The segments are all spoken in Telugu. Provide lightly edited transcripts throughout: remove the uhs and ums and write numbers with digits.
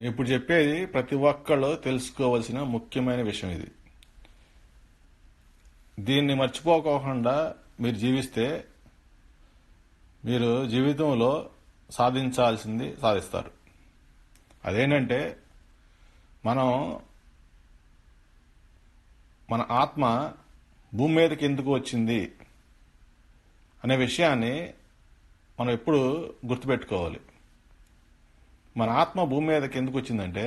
ఇప్పుడు చెప్పేది ప్రతి ఒక్కళ్ళు తెలుసుకోవాల్సిన ముఖ్యమైన విషయం ఇది. దీన్ని మర్చిపోకోకుండా మీరు జీవిస్తే మీరు జీవితంలో సాధించాల్సింది సాధిస్తారు. అదేంటంటే మనం మన ఆత్మ భూమి మీదకి ఎందుకు వచ్చింది అనే విషయాన్ని మనం ఎప్పుడు గుర్తుపెట్టుకోవాలి. మన ఆత్మ భూమి మీదకి ఎందుకు వచ్చిందంటే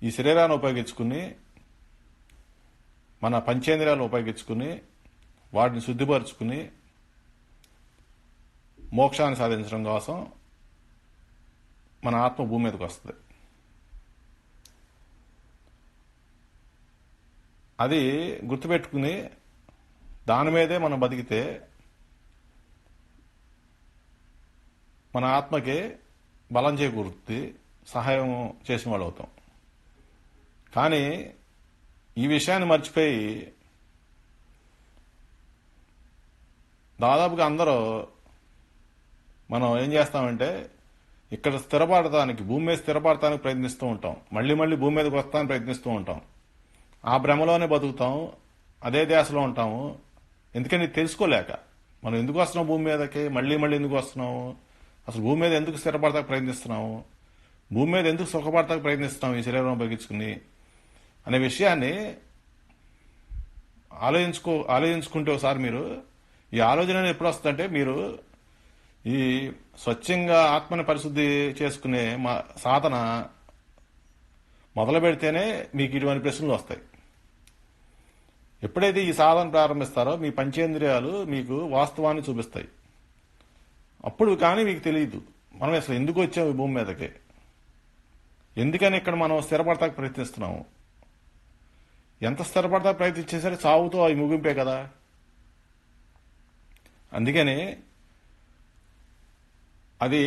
ఈ శరీరాన్ని ఉపయోగించుకుని మన పంచేంద్రియాలను ఉపయోగించుకుని వాటిని శుద్ధిపరుచుకుని మోక్షాన్ని సాధించడం కోసం మన ఆత్మ భూమి మీదకి వస్తుంది. అది గుర్తుపెట్టుకుని దాని మీదే మనం బతికితే మన ఆత్మకి బలం చేకూరుతుంది, సహాయం చేసిన వాళ్ళు అవుతాం. కానీ ఈ విషయాన్ని మర్చిపోయి దాదాపుగా అందరూ మనం ఏం చేస్తామంటే ఇక్కడ స్థిరపడటానికి, భూమి మీద స్థిరపడటానికి ప్రయత్నిస్తూ ఉంటాం. మళ్ళీ మళ్ళీ భూమి మీదకి వస్తానికి ప్రయత్నిస్తూ ఉంటాం. ఆ భ్రమలోనే బతుకుతాం, అదే ధ్యాసలో ఉంటాము. ఎందుకని తెలుసుకోలేక మనం ఎందుకు వస్తున్నాం భూమి మీదకి, మళ్ళీ మళ్ళీ ఎందుకు వస్తున్నాము, అసలు భూమి మీద ఎందుకు స్థిరపడతాకు ప్రయత్నిస్తున్నాము, భూమి మీద ఎందుకు సుఖపడతాకు ప్రయత్నిస్తున్నాం ఈ శరీరం ఉపయోగించుకుని అనే విషయాన్ని ఆలోచించుకుంటే ఒకసారి మీరు ఈ ఆలోచన ఎప్పుడు వస్తుందంటే మీరు ఈ స్వచ్ఛంగా ఆత్మని పరిశుద్ధి చేసుకునే సాధన మొదలు పెడితేనే మీకు ఇటువంటి ప్రశ్నలు వస్తాయి. ఎప్పుడైతే ఈ సాధన ప్రారంభిస్తారో మీ పంచేంద్రియాలు మీకు వాస్తవాన్ని చూపిస్తాయి. అప్పుడు కానీ మీకు తెలియదు మనం అసలు ఎందుకు వచ్చాము ఈ భూమి మీదకి, ఎందుకని ఇక్కడ మనం స్థిరపడతాకు ప్రయత్నిస్తున్నాము. ఎంత స్థిరపడతా ప్రయత్నించేసరి చావుతో అవి ముగింపే కదా. అందుకని అది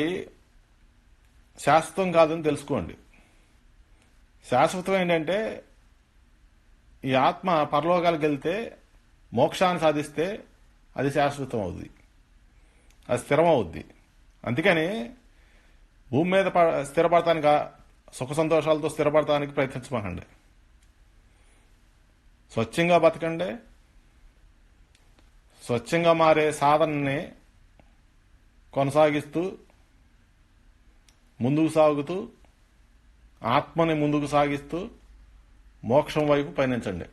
శాశ్వతం కాదని తెలుసుకోండి. శాశ్వతం ఏంటంటే ఈ ఆత్మ పరలోకాలకు వెళ్తే మోక్షాన్ని సాధిస్తే అది శాశ్వతం అవుద్ది, అది స్థిరం అవుద్ది. అందుకని భూమి మీద స్థిరపడటానికి, సుఖ సంతోషాలతో స్థిరపడటానికి ప్రయత్నించమకండి. స్వచ్ఛంగా బతకండి. స్వచ్ఛంగా మారే సాధనని కొనసాగిస్తూ ముందుకు సాగుతూ ఆత్మని ముందుకు సాగిస్తూ మోక్షం వైపు పయనించండి.